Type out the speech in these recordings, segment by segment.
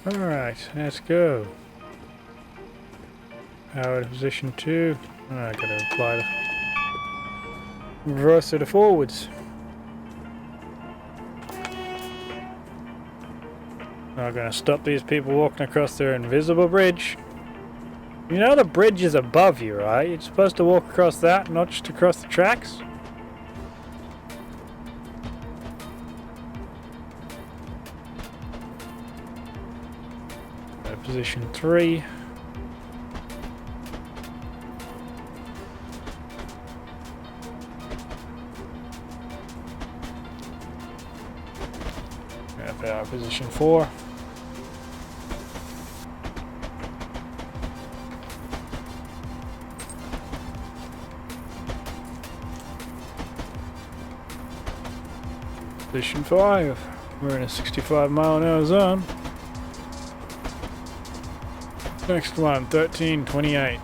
Alright, let's go. Power to position 2. I gotta apply the reverser to forwards. Not gonna stop these people walking across their invisible bridge. You know the bridge is above you, right? You're supposed to walk across that, not just across the tracks. Position 3. Power position 4. Position 5. We're in a 65-mile-an-hour zone. Next one, 1328.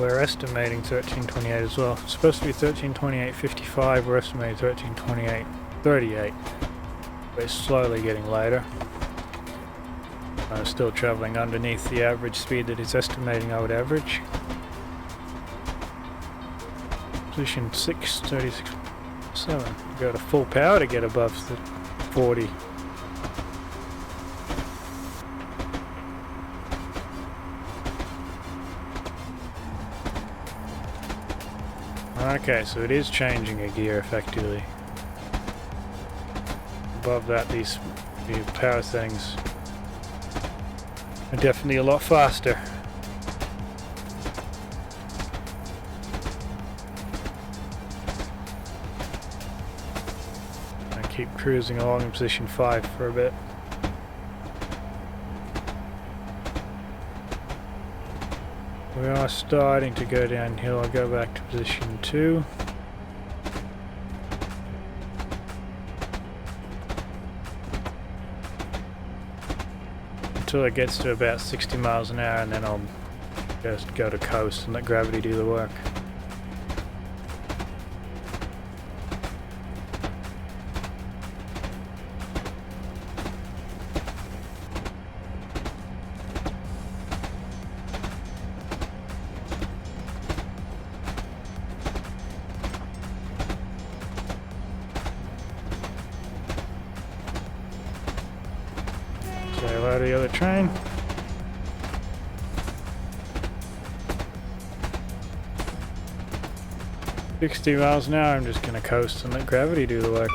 We're estimating 1328 as well. It's supposed to be 1328.55. We're estimating 1328.38. We're slowly getting later. I'm still traveling underneath the average speed that it's estimating I would average. Position 6, 36.7. Go to full power to get above the 40. Okay, so it is changing a gear effectively. Above that, the power settings are definitely a lot faster. I keep cruising along in position 5 for a bit. We are starting to go downhill. I'll go back to position 2. Until it gets to about 60 miles an hour, and then I'll just go to coast and let gravity do the work. Say hello to the other train. $60 miles an hour, I'm just going to coast and let gravity do the work.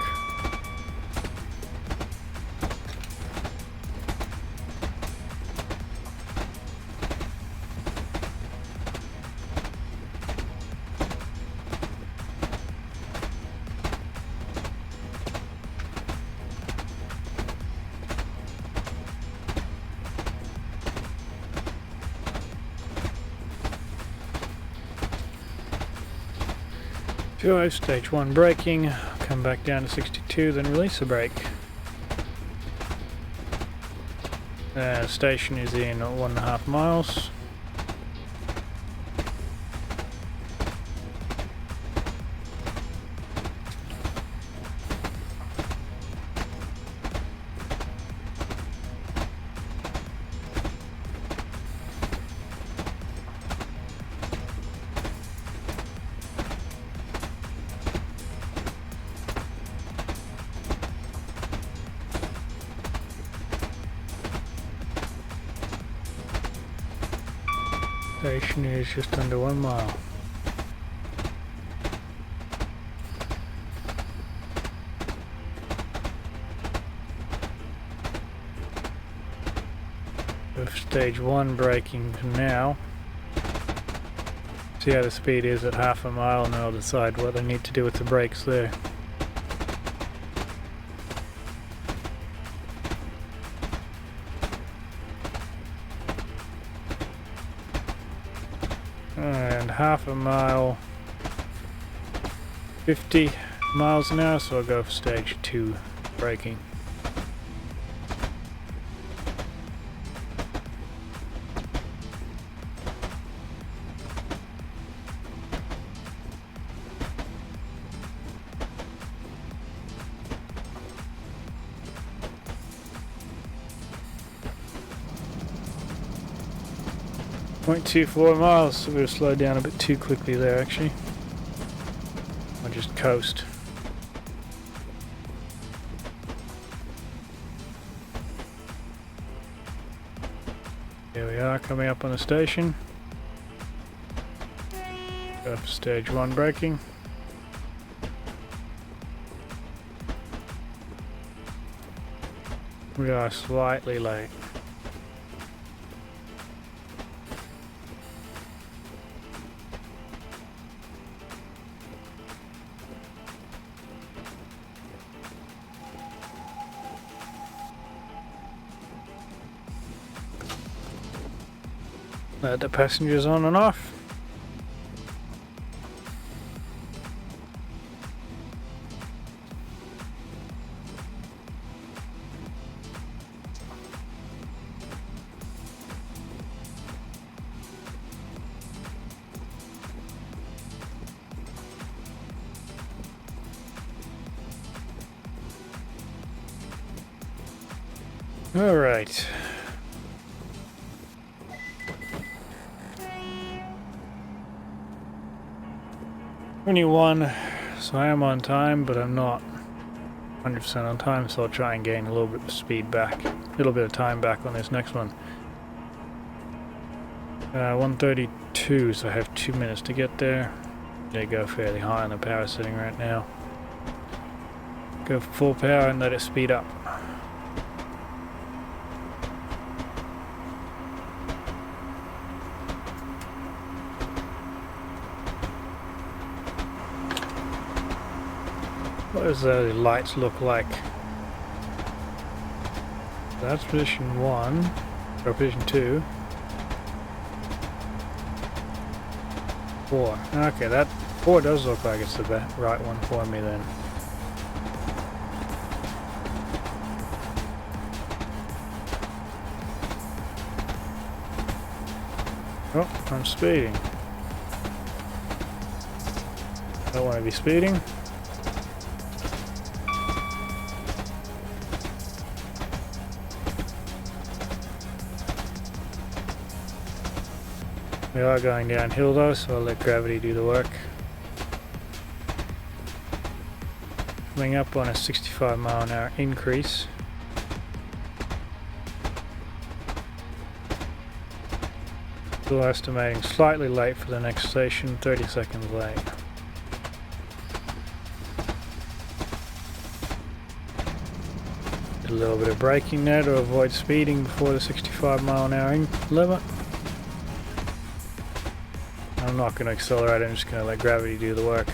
Go stage 1 braking, come back down to 62, then release the brake. Station is in 1.5 miles. Station is just under 1 mile. With stage 1 braking for now. See how the speed is at 1/2 mile, and then I'll decide what I need to do with the brakes there. And 1/2 mile, 50 miles an hour, so I'll go for stage 2 braking. 0.24 miles, so we've slowed down a bit too quickly there actually. I'll just coast. Here we are, coming up on the station. Go for stage 1 braking. We are slightly late. Let the passengers on and off. All right. So I am on time, but I'm not 100% on time, so I'll try and gain a little bit of speed back, a little bit of time back on this next one. 1:32, so I have 2 minutes to get there. They go fairly high on the power setting right now. Go for full power and let it speed up. What does the lights look like? That's position 1, or position 2. 4. Okay, that 4 does look like it's the right one for me then. Oh, I'm speeding. Don't want to be speeding. We are going downhill though, so I'll let gravity do the work. Coming up on a 65-mile-an-hour increase. Still estimating slightly late for the next station, 30 seconds late. Did a little bit of braking there to avoid speeding before the 65-mile-an-hour limit. I'm not going to accelerate, I'm just going to let gravity do the work.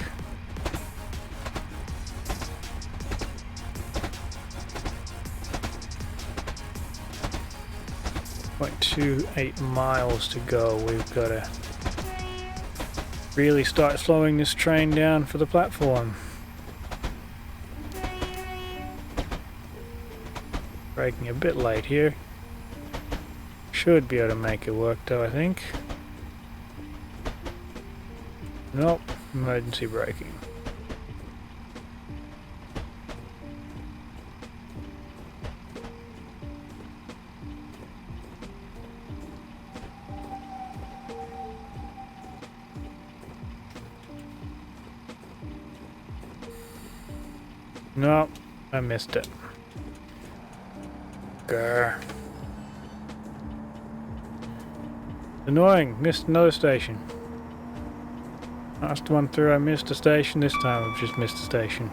.28 miles to go. We've got to really start slowing this train down for the platform. Braking a bit late here. Should be able to make it work though, I think. Nope, emergency braking. Nope, I missed it. Grr. Annoying, missed another station. Last one through I missed a station, this time I've just missed a station.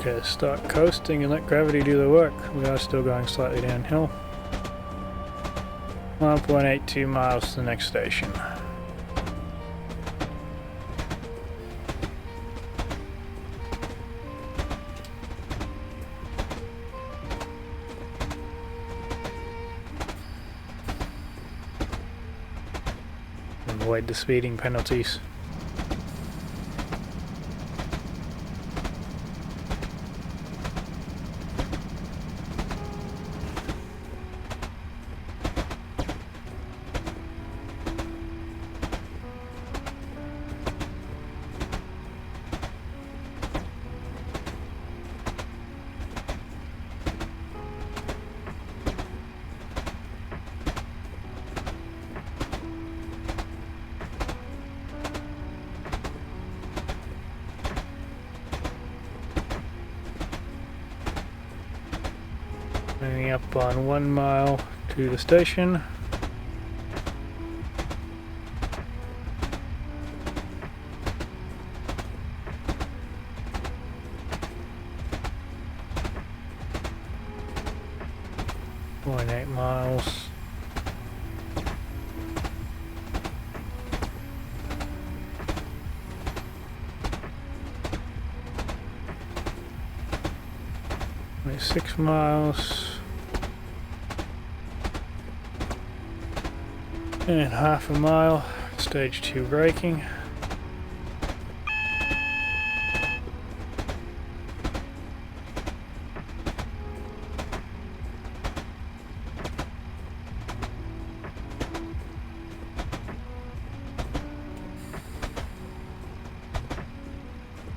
Okay, start coasting and let gravity do the work. We are still going slightly downhill. 1.82 miles to the next station. avoid the speeding penalties. Moving up on 1 mile to the station. Going 8 miles. Only 6 miles. And half a mile, stage 2 braking.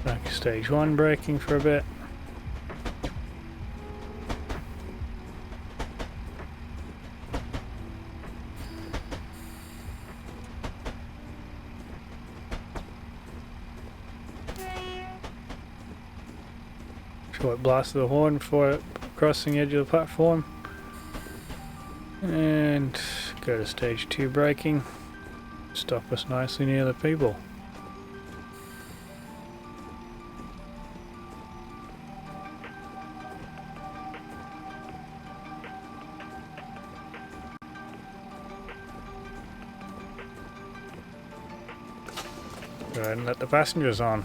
Back to stage 1 braking for a bit. Short blast of the horn before crossing the edge of the platform. And go to stage 2 braking. Stop us nicely near the people. Go ahead and let the passengers on.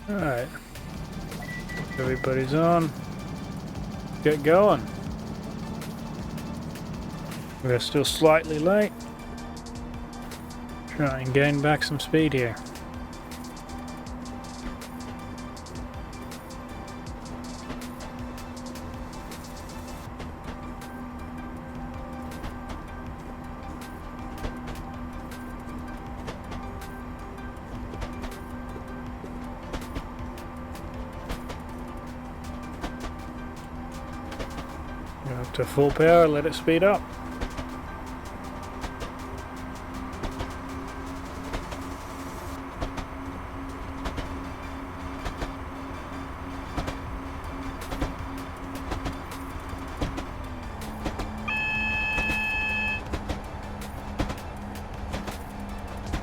Alright, everybody's on. Get going. We're still slightly late. Try and gain back some speed here. Go up to full power, let it speed up.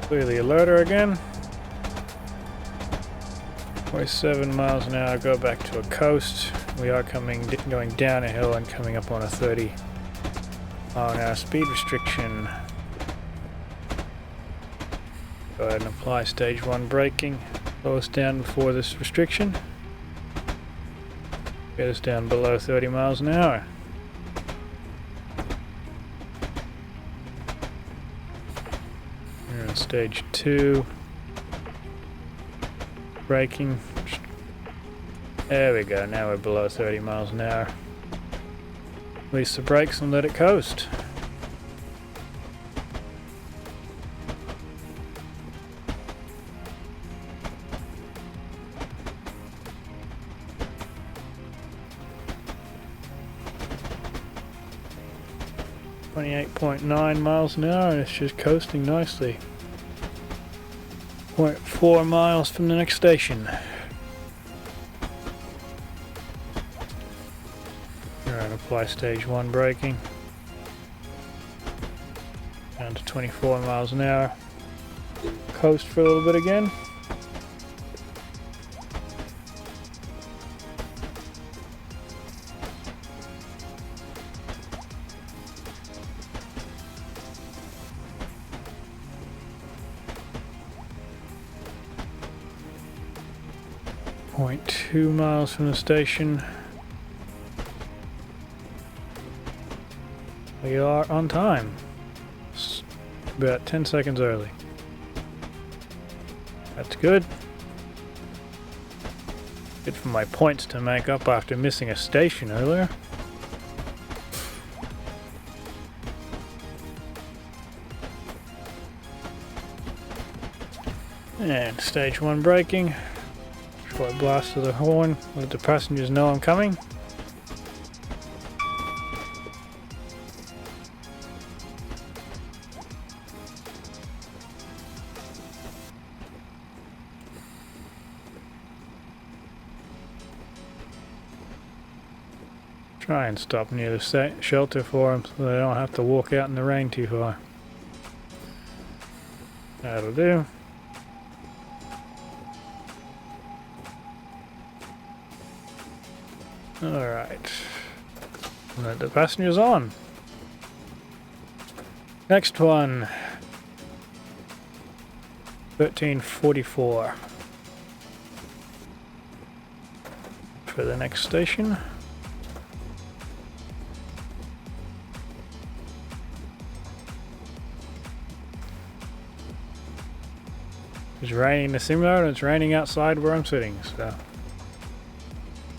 Clear the alerter again. 27 miles an hour, go back to a coast. We are going down a hill and coming up on a 30 mile an hour speed restriction. Go ahead and apply stage 1 braking. Slow us down before this restriction. Get us down below 30 miles an hour. We're on stage 2. Braking. There we go, now we're below 30 miles an hour. Release the brakes and let it coast. .9 miles an hour, and it's just coasting nicely. 0.4 miles from the next station. Alright, apply stage 1 braking. Down to 24 miles an hour. Coast for a little bit again. 0.2 miles from the station. We are on time. About 10 seconds early. That's good. Good for my points to make up after missing a station earlier. And stage 1 braking. Short blast of the horn, let the passengers know I'm coming. Try and stop near the shelter for them so they don't have to walk out in the rain too far. That'll do. Alright. Let the passengers on. Next one. 1344. For the next station. It's raining in the simulator and it's raining outside where I'm sitting, so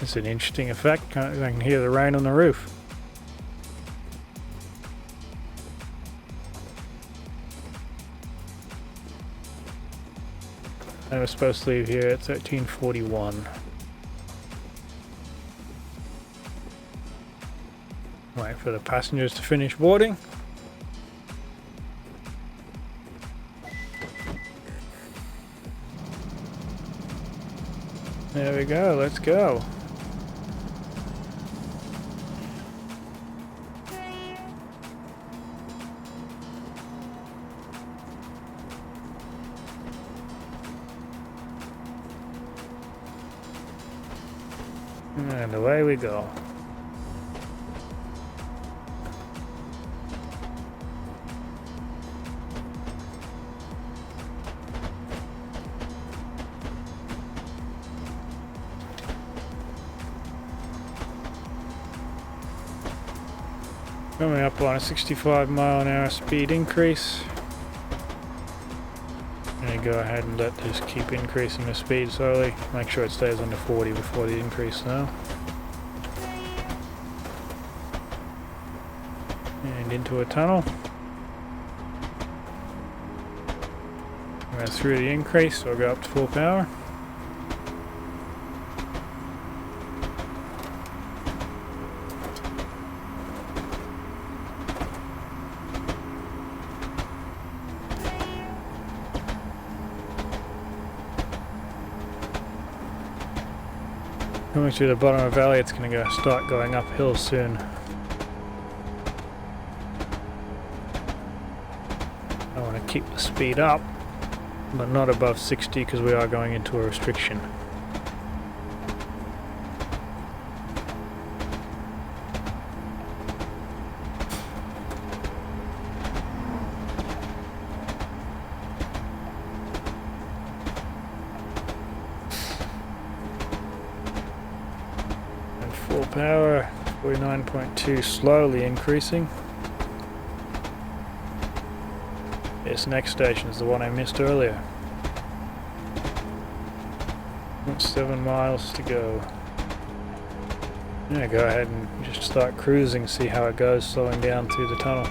it's an interesting effect. I can hear the rain on the roof. I was supposed to leave here at 1341. Wait for the passengers to finish boarding. There we go, let's go. And away we go. Coming up on a 65-mile-an-hour speed increase. I'm going to go ahead and let this keep increasing the speed slowly. Make sure it stays under 40 before the increase now. And into a tunnel. We're through the increase, so I'll go up to full power. Coming through the bottom of the valley, it's going to start going uphill soon. I want to keep the speed up, but not above 60 because we are going into a restriction. Full power, 49.2, slowly increasing. This next station is the one I missed earlier. 7 miles to go. I'm gonna go ahead and just start cruising, see how it goes, slowing down through the tunnel.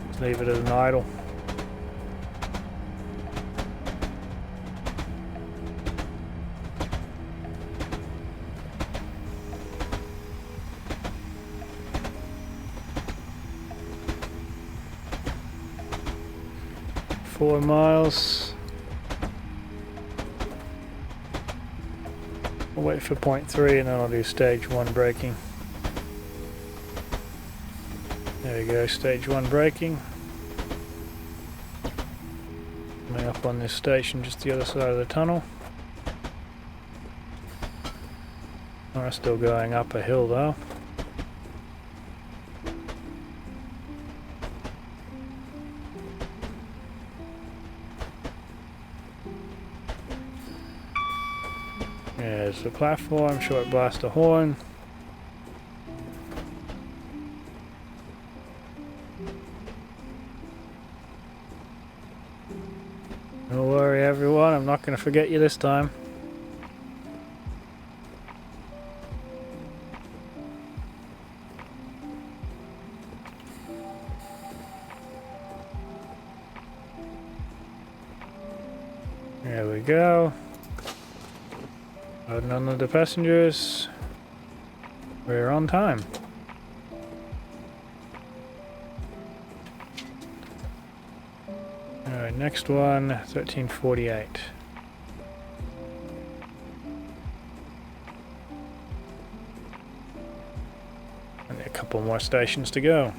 Just leave it at an idle. Four miles. I'll wait for 0.3 and then I'll do stage 1 braking. There we go, stage 1 braking. Coming up on this station, just the other side of the tunnel. We're still going up a hill though. There's the platform, short blaster horn. Don't worry everyone, I'm not going to forget you this time. There we go. None of the passengers. We're on time. Alright, next one, 1348. And a couple more stations to go.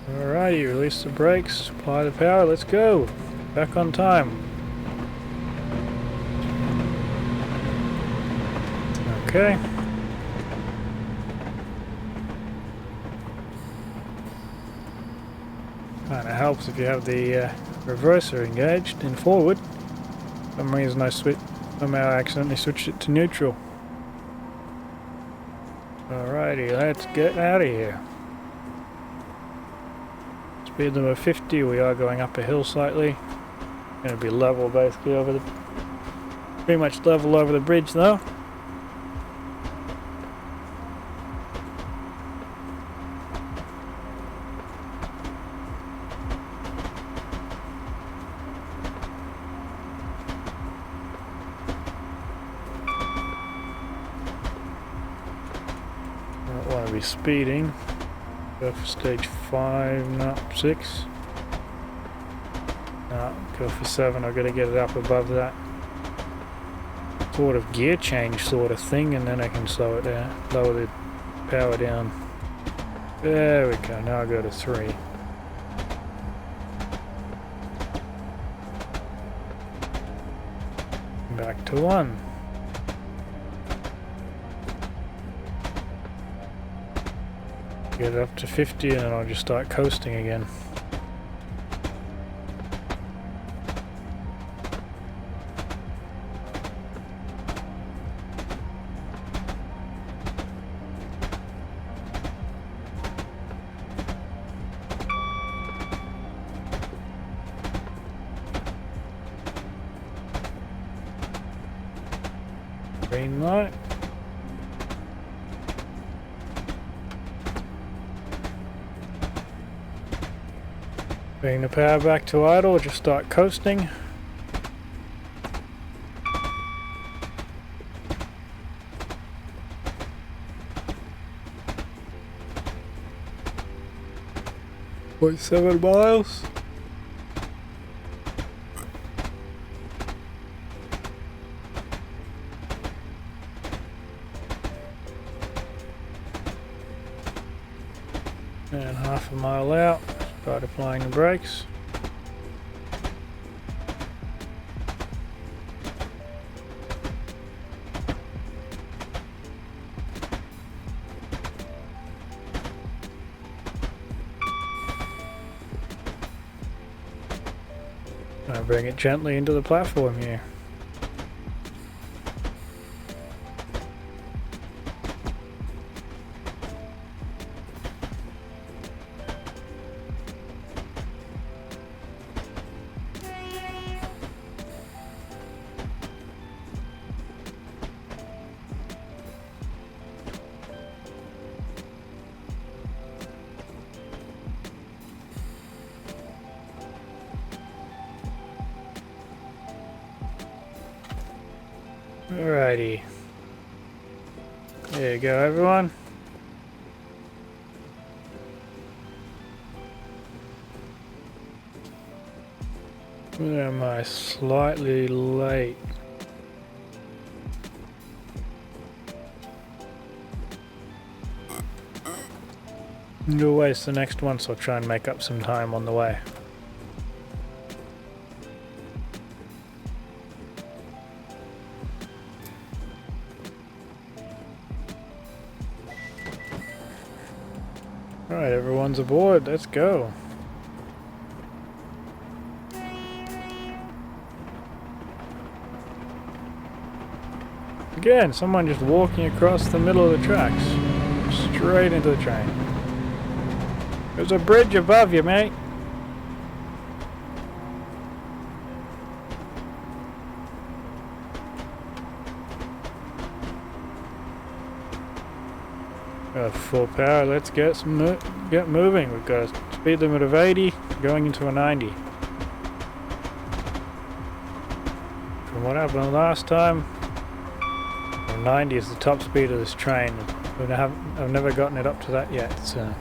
Alrighty, release the brakes, apply the power, let's go! Back on time. Okay. Kinda helps if you have the reverser engaged in forward. For some reason I somehow accidentally switched it to neutral. Alrighty, let's get out of here. Speed limit 50, we are going up a hill slightly. Going to be level basically over the... pretty much level over the bridge though. Don't want to be speeding. Go for stage 5, no, 6. No, go for 7, I've got to get it up above that. Sort of gear change sort of thing, and then I can slow it down, lower the power down. There we go, now I go to 3. Back to 1. Get it up to 50 and then I'll just start coasting again. Green light. Bring the power back to idle, just start coasting. Point 7 miles. And half a mile out. Start applying the brakes. Now bring it gently into the platform here. Alrighty. There you go, everyone. Am I slightly late? No waste the next one, so I'll try and make up some time on the way. Alright, everyone's aboard, let's go. Again, someone just walking across the middle of the tracks. Straight into the train. There's a bridge above you, mate. Got full power, let's get moving. We've got a speed limit of 80, going into a 90. From what happened last time, 90 is the top speed of this train. I've never gotten it up to that yet, so.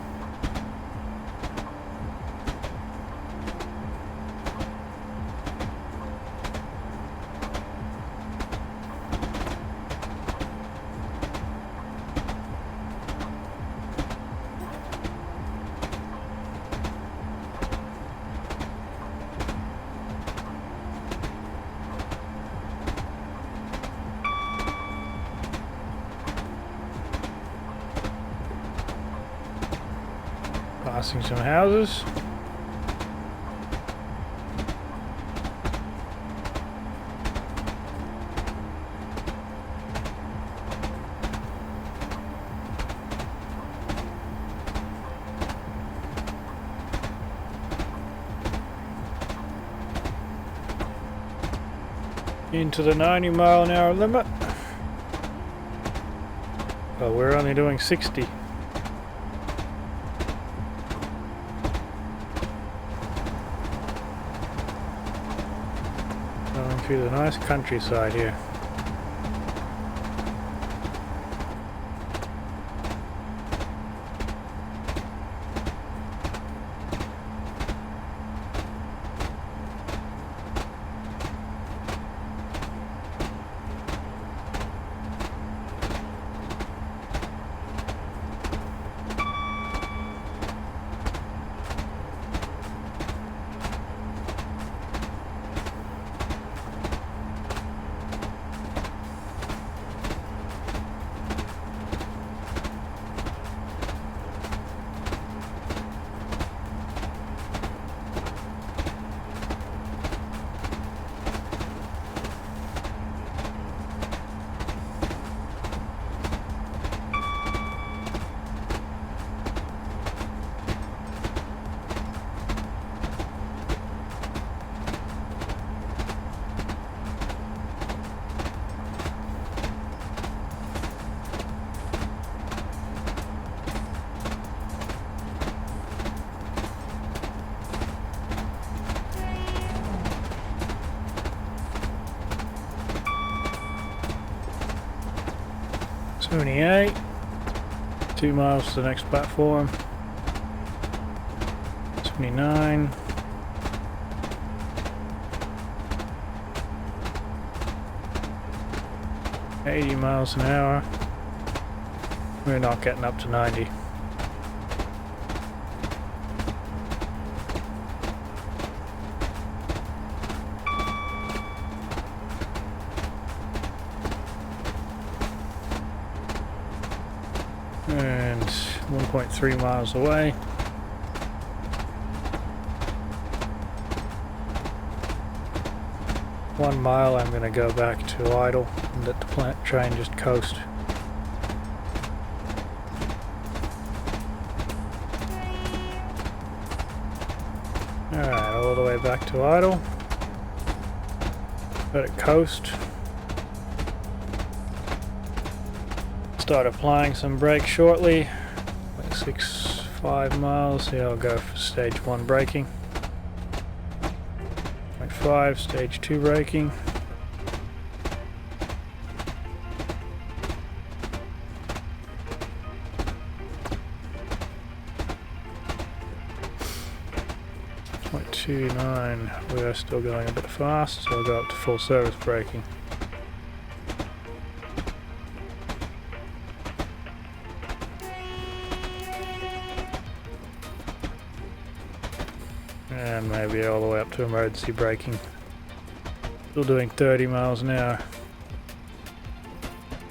Passing some houses. Into the 90-mile-an-hour limit. Well, we're only doing 60. Going through the nice countryside here. .78, 2 miles to the next platform. 79. .80 miles an hour. We're not getting up to 90. And 1.3 miles away. One mile I'm going to go back to idle and let the train just coast. Alright, all the way back to idle. Let it coast. Start applying some brakes shortly. Like 6.5 miles. Here I'll go for stage 1 braking. 0.5, stage 2 braking. 29, we are still going a bit fast, so I'll go up to full service braking. And maybe all the way up to emergency braking. Still doing 30 miles an hour.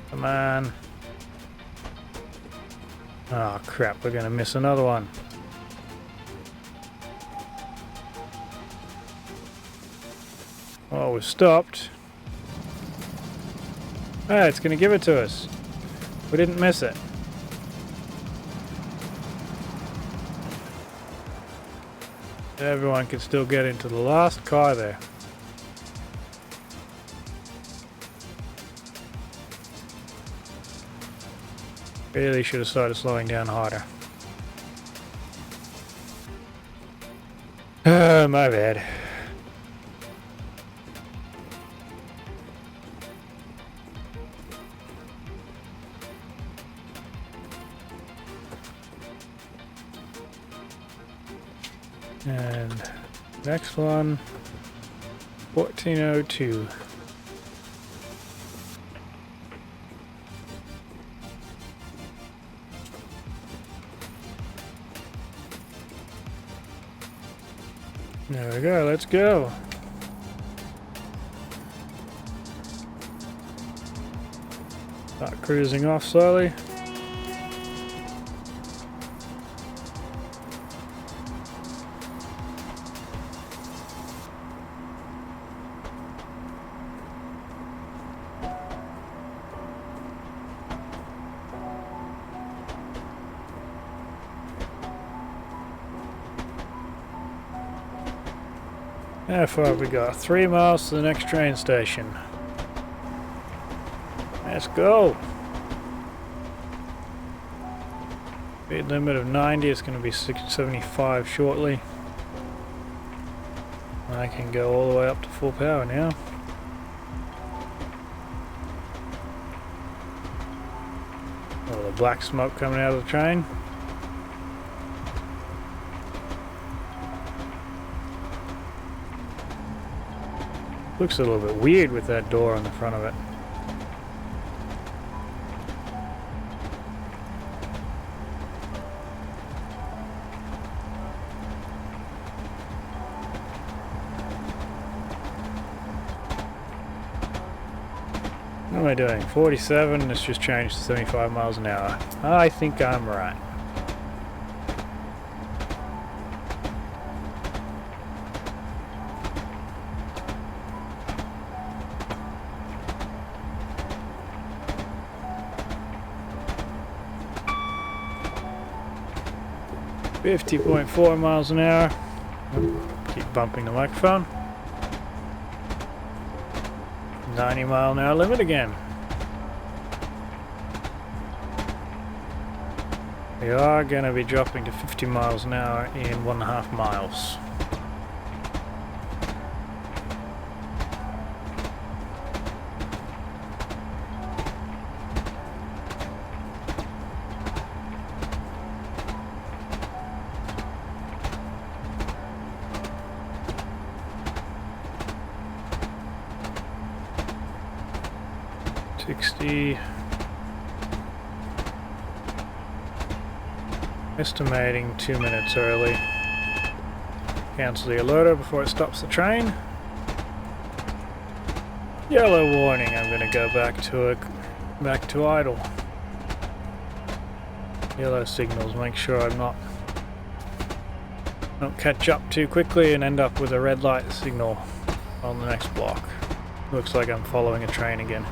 Come on. Oh crap, we're gonna miss another one. Oh, we've stopped. Ah, it's gonna give it to us. We didn't miss it. Everyone can still get into the last car there. Really should have started slowing down harder. My bad. And next one, 1402. There we go, let's go. Start cruising off slowly. How far have we got? 3 miles to the next train station. Let's go. Speed limit of 90, it's going to be 75 shortly. I can go all the way up to full power now. Oh, the black smoke coming out of the train. Looks a little bit weird with that door on the front of it. What am I doing? 47, let's just change to 75 miles an hour. I think I'm right. .4 miles an hour. Keep bumping the microphone. 90 mile an hour limit again. We are going to be dropping to 50 miles an hour in 1.5 miles. Estimating 2 minutes early. Cancel the alerter before it stops the train. Yellow warning. I'm going to go back to idle. Yellow signals. Make sure don't catch up too quickly and end up with a red light signal on the next block. Looks like I'm following a train again.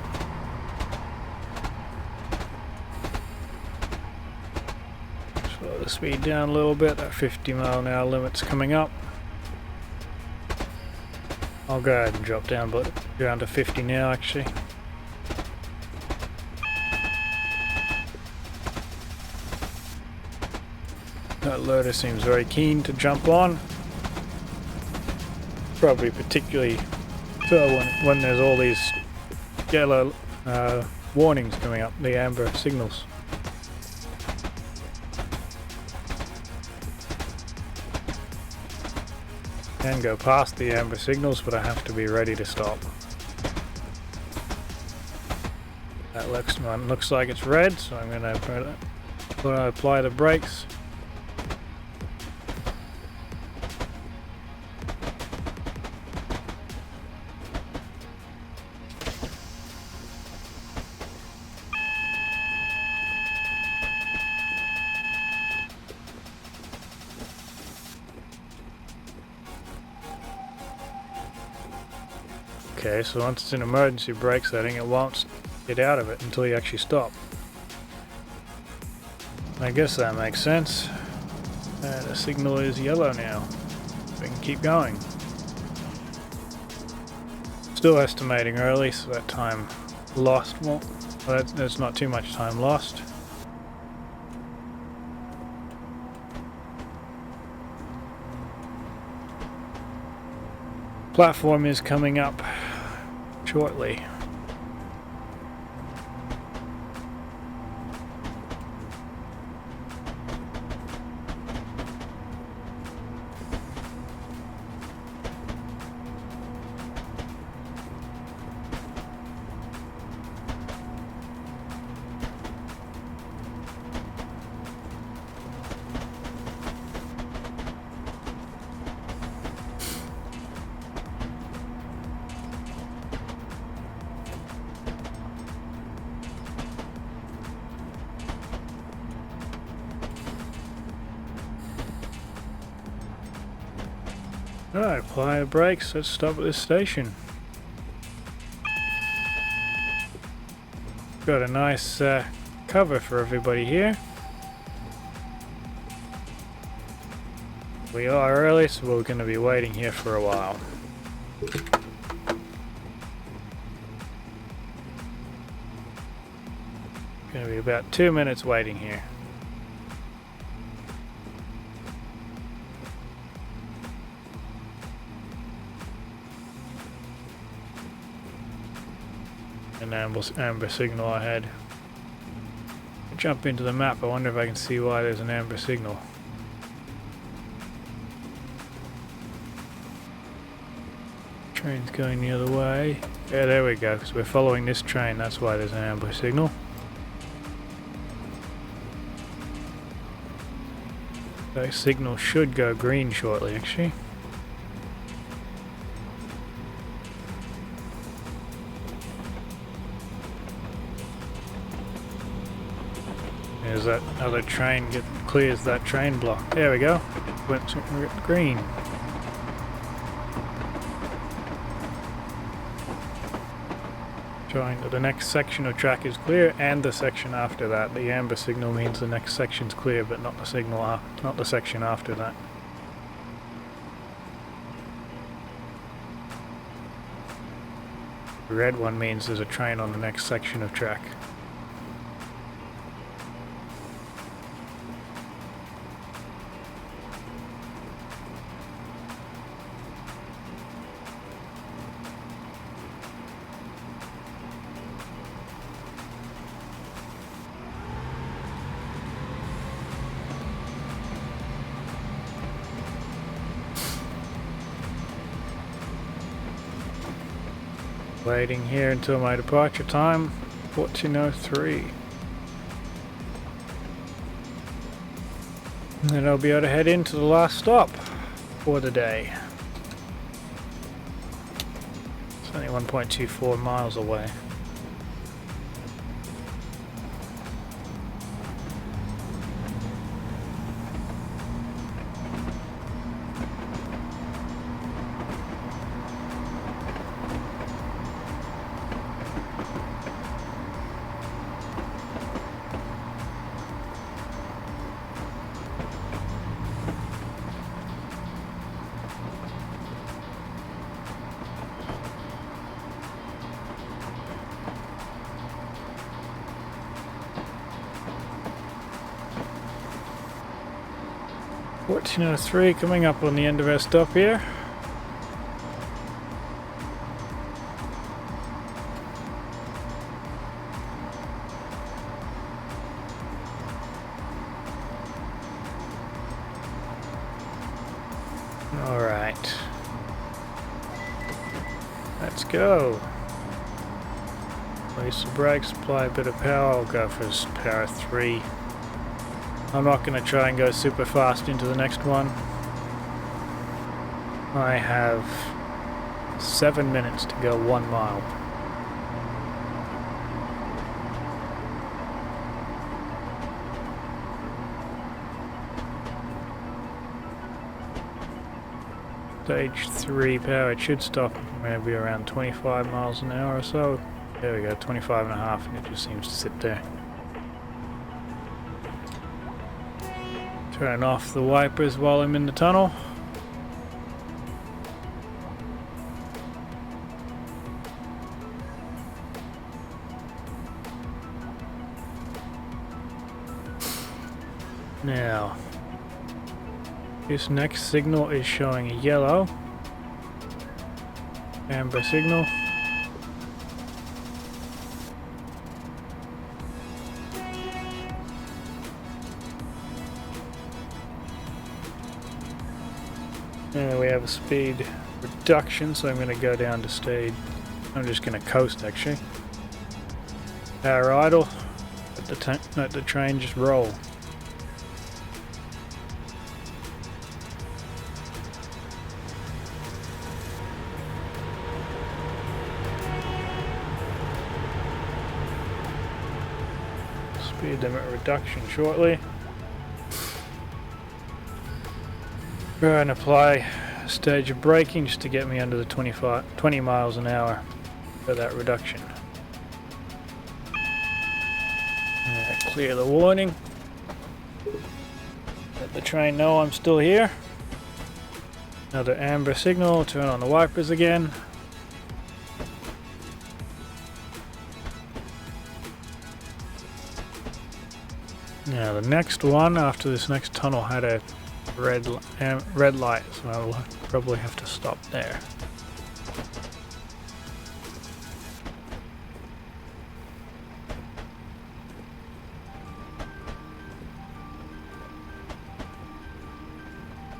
The speed down a little bit. That 50 mile an hour limit's coming up. I'll go ahead and drop down to 50 now actually. That alerter seems very keen to jump on. Probably particularly so when there's all these yellow warnings coming up, the amber signals. Can go past the amber signals, but I have to be ready to stop. That looks like it's red, so I'm going to apply the brakes. Okay, so once it's in emergency brake setting, it won't get out of it until you actually stop. I guess that makes sense. The signal is yellow now. We can keep going. Still estimating early, so that time lost won't. Well, there's not too much time lost. Platform is coming up shortly. Alright, apply the brakes, let's stop at this station. Got a nice cover for everybody here. We are early, so we're going to be waiting here for a while. Going to be about 2 minutes waiting here. An amber signal ahead. Jump into the map. I wonder if I can see why there's an amber signal. Train's going the other way. Yeah, there we go, because we're following this train, that's why there's an amber signal. The signal should go green shortly, actually. As that other train clears that train block. There we go. Went green. Showing that the next section of track is clear, and the section after that. The amber signal means the next section's clear, but not the section after that. The red one means there's a train on the next section of track. Waiting here until my departure time, 14:03. And then I'll be able to head into the last stop for the day. It's only 1.24 miles away. (14:03) coming up on the end of our stop here. All right. go. Release the brakes, apply a bit of power. I'll go for power 3. I'm not going to try and go super fast into the next one. I have 7 minutes to go 1 mile. Stage 3 power, it should stop maybe around 25 miles an hour or so. There we go, 25 and a half, and it just seems to sit there. Turn off the wipers while I'm in the tunnel. Now, this next signal is showing a yellow amber signal. And we have a speed reduction, so I'm going to go down to stage. I'm just going to coast actually. Power idle. Let the train just roll. Speed limit reduction shortly. Try and apply a stage of braking just to get me under the 20 miles an hour for that reduction. Clear the warning. Let the train know I'm still here. Another amber signal, turn on the wipers again. Now the next one after this next tunnel had a red light, so I'll probably have to stop there.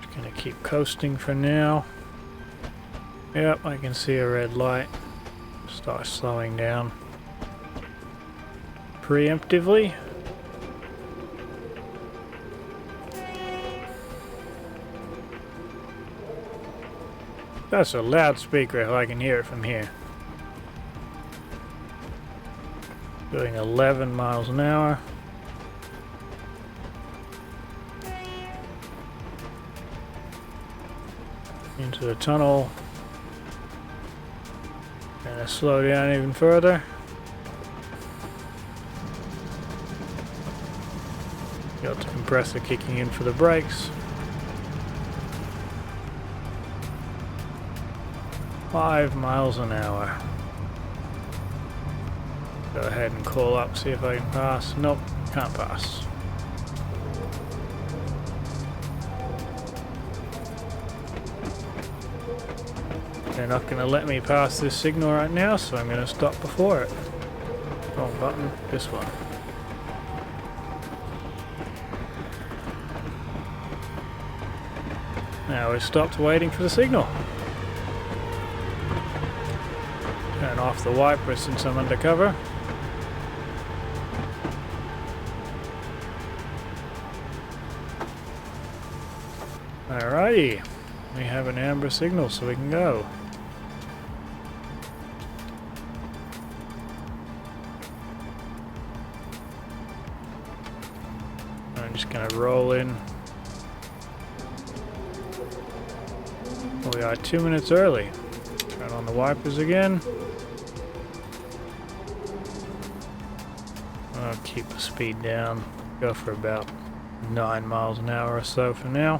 Just gonna keep coasting for now. Yep, I can see a red light. Start slowing down preemptively. That's a loudspeaker if I can hear it from here. Doing 11 miles an hour. Into the tunnel. Gonna slow down even further. Got the compressor kicking in for the brakes. 5 miles an hour. Go ahead and call up, see if I can pass. Nope, can't pass. They're not going to let me pass this signal right now, so I'm going to stop before it. Wrong button, this one. Now we've stopped waiting for the signal. Turn off the wiper since I'm undercover. Alrighty, we have an amber signal so we can go. I'm just going to roll in. We are 2 minutes early. Turn on the wipers again. I'll keep the speed down. Go for about 9 miles an hour or so for now.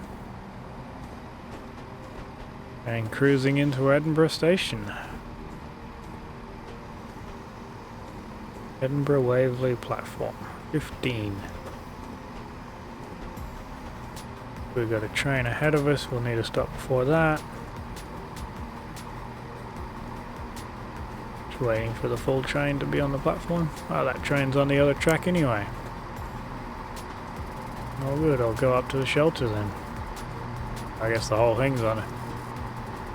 And cruising into Edinburgh Station. Edinburgh Waverley Platform 15. We've got a train ahead of us, we'll need to stop before that. Just waiting for the full train to be on the platform. Oh, that train's on the other track anyway. Oh good, I'll go up to the shelter then. I guess the whole thing's on it.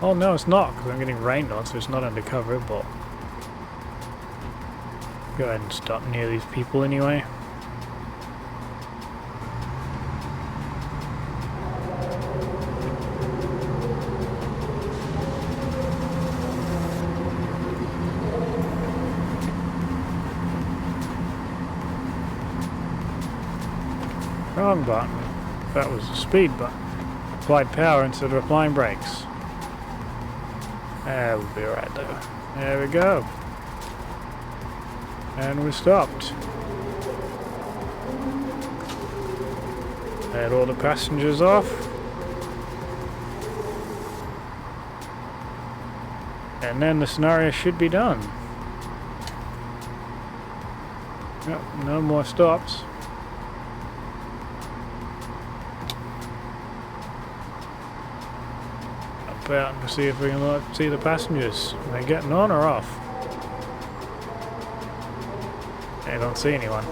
Oh no, it's not, because I'm getting rained on, so it's not undercover, but... Go ahead and stop near these people anyway. Wrong button. That was the speed button. Applied power instead of applying brakes. We'll be right there. There we go. And we stopped. Let all the passengers off. And then the scenario should be done. Yep, no more stops. Up out and see if we can see the passengers. Are they getting on or off? I don't see anyone.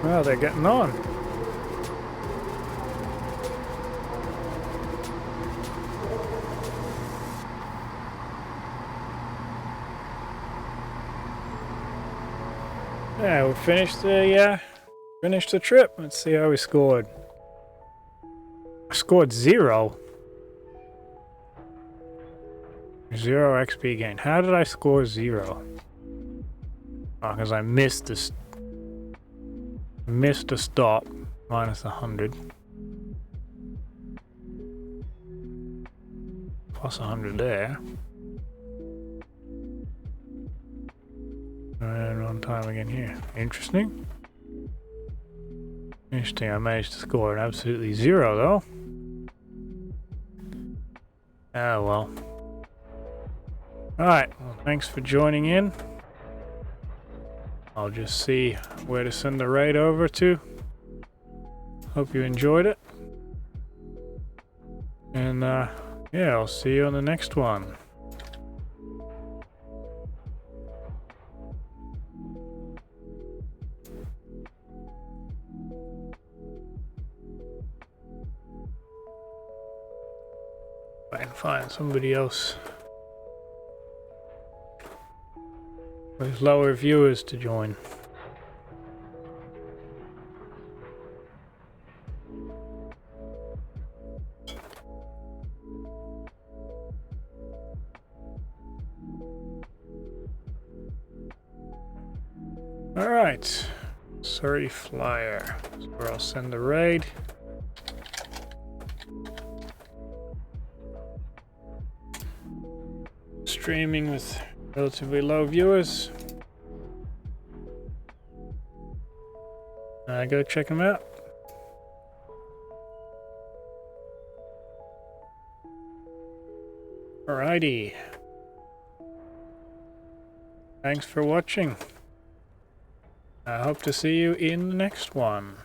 Well, they're getting on. Yeah, we finished the trip. Let's see how we scored. I scored 0. 0 XP gain. How did I score 0? Oh, because I missed a stop. Minus 100. Plus 100 there. And on time again here. Interesting. Interesting, I managed to score an absolutely 0 though. Oh well. Alright, well, thanks for joining in. I'll just see where to send the raid over to. Hope you enjoyed it. And yeah, I'll see you on the next one. I can find somebody else with lower viewers to join. Alright, Surrey Flyer. That's where I'll send the raid. Streaming with relatively low viewers. Go check them out. Alrighty. Thanks for watching. I hope to see you in the next one.